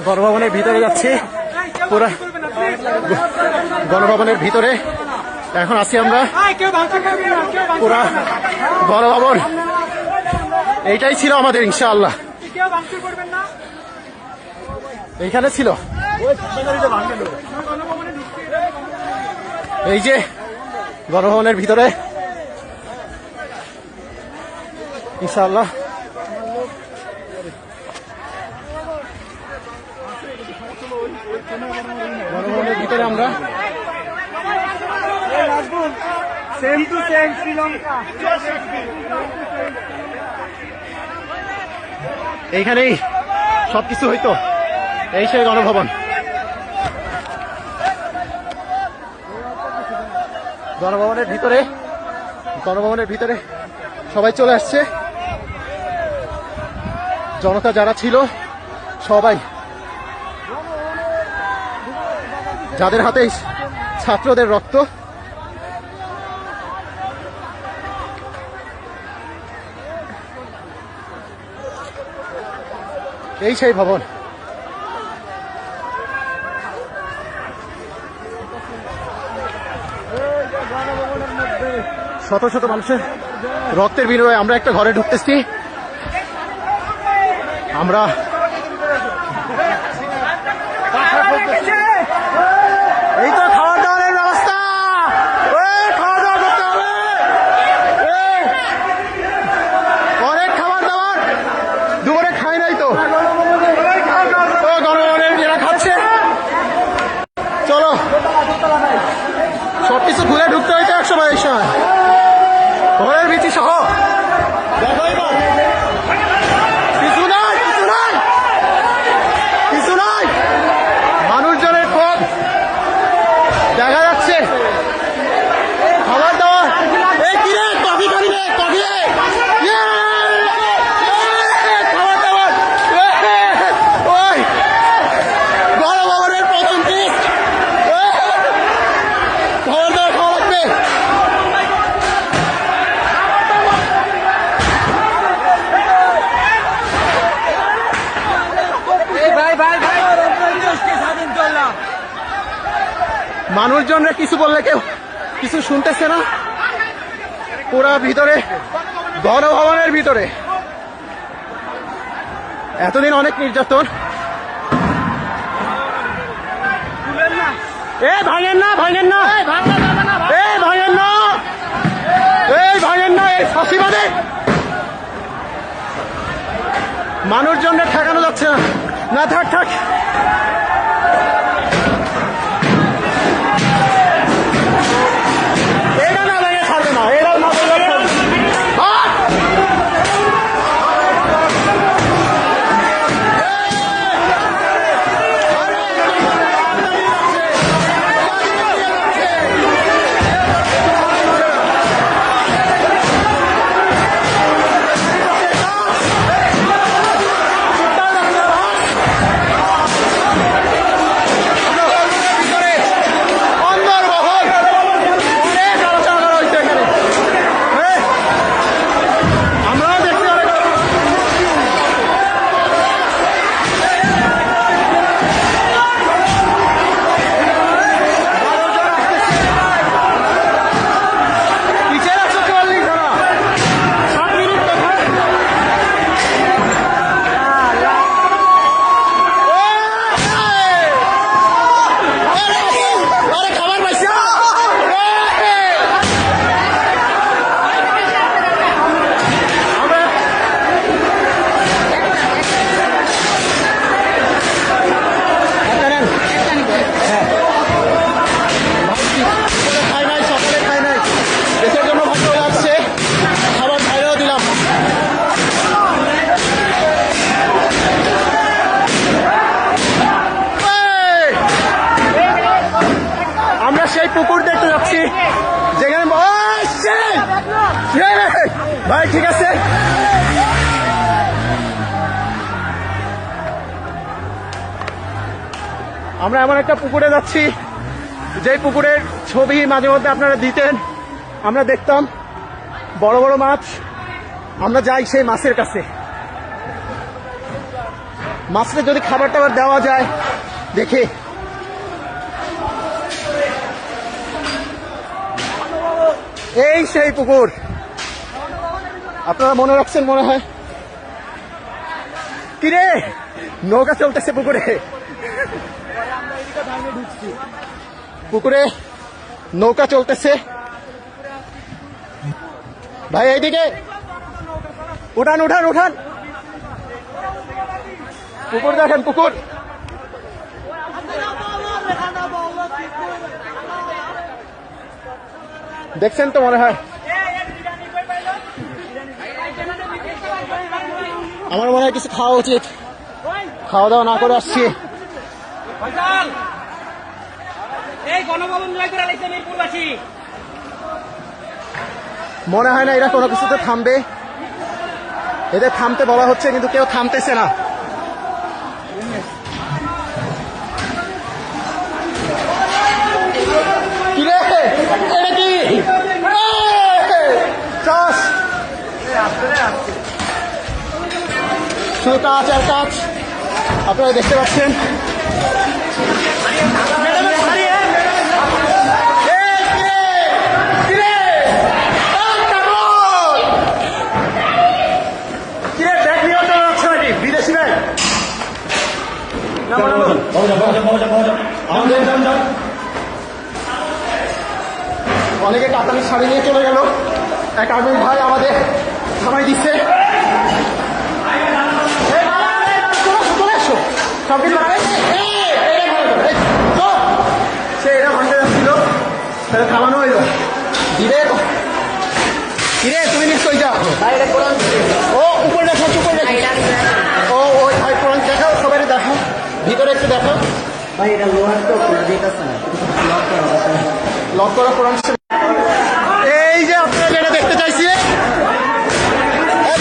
গণভবনের ভিতরে যাচ্ছি, পুরো গণভবনের ভিতরে এখন আছি আমরা। পুরা গণভবন এইটাই ছিল আমাদের, ইনশাআল্লাহ এইখানে ছিল। এই যে গণভবনের ভিতরে ইনশাআল্লাহ গণভবনের ভিতরে আমরা এইখানেই সবকিছু হইতো। এই সেই গণভবন। গণভবনের ভিতরে সবাই চলে আসছে। জনতা যারা ছিল সবাই, যাদের হাতে ছাত্রদের রক্ত, এই সেই ভবন। শত শত মানুষের রক্তের বিনিময়ে আমরা একটা ঘরে ঢুকতেছি। আমরা এই তো খাওয়া দাওয়ার ব্যবস্থা, খাওয়া দাওয়া করতে হবে, অনেক খাবার দাবার দুপুরে খাই নাই তো। গণভবনের এরা খাচ্ছে, চলো সবকিছু ঘুরে ঢুকতে হইতো 122 সময় ঘরের ভিত্তি সহ। কিছু নাই, মানুষজনের ক্ষোভ দেখা যাচ্ছে। খাবার দাবার কফি করিবে, খাবার দাবার ওই গণভবনের প্রথম টেস্ট, খাবার দাবার খাওয়া লাগবে। মানুষজনরা কিছু বললে কেউ কিছু শুনতেছে না। পুরা ভিতরে গণভবনের ভিতরে এতদিন অনেক নির্যাতন। ভাঙেন না, এই ফাঁসিবাদে মানুষজনরা ঠেকানো যাচ্ছে না। থাক পুকুর দেখতে যাচ্ছি যেখানে ভাই ঠিক আছে। আমরা এমন একটা পুকুরে যাচ্ছি যে পুকুরের ছবি মাঝে মধ্যে আপনারা দিতেন, আমরা দেখতাম বড় বড় মাছ। আমরা যাই সেই মাছের কাছে, মাছটা যদি খাবার টাবার দেওয়া যায় দেখি। এই সেই পুকুর, আপনারা মনে রাখছেন মনে হয়। কিরে নৌকা চলতেছে পুকুরে, পুকুরে নৌকা চলতেছে। ভাই এইদিকে উঠান উঠান উঠান, পুকুর দেখেন পুকুর। দেখছেন তো মনে হয়। আমার মনে হয় কিছু খাওয়া উচিত, খাওয়া দাওয়া না করে আসছি। মনে হয় না এরা কোনো কিছুতে থামবে, এদের থামতে বলা হচ্ছে কিন্তু কেউ থামতেছে না। কিরে এটা কি চাষ, শুধু কাজ আর কাজ আপনারা দেখতে পাচ্ছেন। অনেকে কাতারি শাড়ি নিয়ে চলে গেল, এক আর্মির ভাই আমাদের থামাই দিচ্ছে। সে এটা ভাঙতে যাচ্ছিল, তাহলে থামানো হইল। ধীরে ধীরে তুমি নিশ্চয়ই যাও। ও উপরে দেখো, উপরে দেখো। ও ওই ভাই কোরআন দেখাও, সবাই দেখো, ভিতরে একটু দেখো। ভাই এটা লোহার তো দিতেছে না, লক করা কোরআন। এই যে আপনারা যেটা দেখতে চাইছি,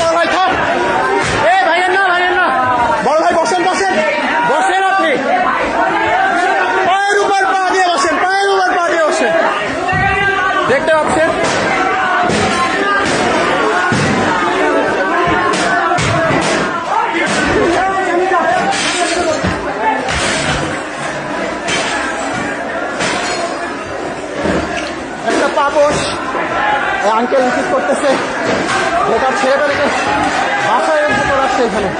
বড় ভাই থাক, ভাইয়ের না ভাইয়ের না, বড় ভাই বসেন বসেন বসেন, আপনি পায়ের উপর পা দিয়ে বসেন, পায়ের উপর পা দিয়ে বসেন। দেখতে পাচ্ছেন একটা পাপস আঙ্কেল রিসিভ করতেছে, যেটা ছেলেটাকে বাসায় এসে করাচ্ছে এখানে।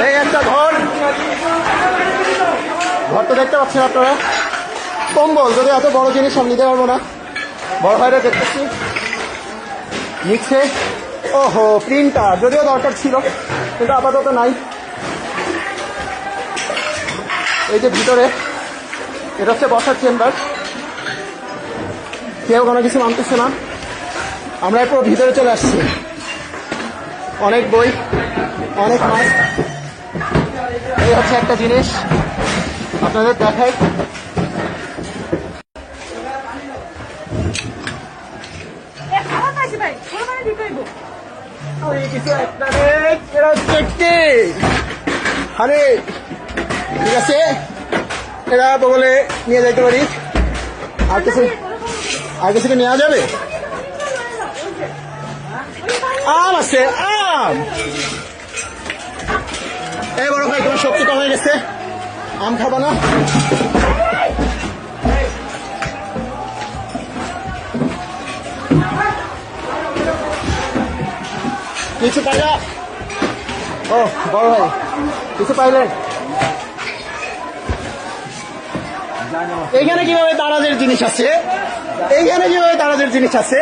এই একটা ঘর, ঘরটা দেখতে পাচ্ছেন আপনারা, কম্বল। যদি এত বড় জিনিস সব নিতে পারবো না, বড় ভাইরা দেখতেছি নিচ্ছে। ওহো প্রিন্টার, যদিও দরকার ছিল কিন্তু আপাতত নাই। এই যে ভিতরে এটা হচ্ছে বসার চেম্বার, কেউ কোনো কিছু মানতেছে না। আমরা পুরো ভিতরে চলে আসছি, অনেক বই, অনেক মাছ। এই হচ্ছে একটা জিনিস আপনাদের দেখাই। আরে ঠিক আছে, এরা বলে নিয়ে যাইতে পারি। আর কিছু কি নেওয়া যাবে? আম আছে, আম। এই বড় ভাই তোমার শক্তি কমে গেছে, আম খাবা না? কিছু পাইলা? ও বড় ভাই কিছু পাইলেন? এইখানে কিভাবে দারাজের জিনিস আছে, এইখানে কিভাবে দারাজের জিনিস আছে,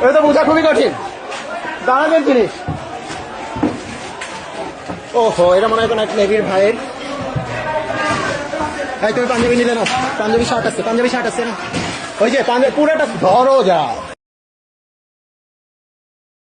এটা তো বোঝা খুবই কঠিন। দারাজের জিনিস, ওহো এটা মনে হয় কোনো এক নেভির ভাইয়ের। তুমি পাঞ্জাবি নিলে না? পাঞ্জাবি শার্ট আছে, পাঞ্জাবি শার্ট আছে না? ওই যে পাঞ্জাবি পুরোটা ধরো যা।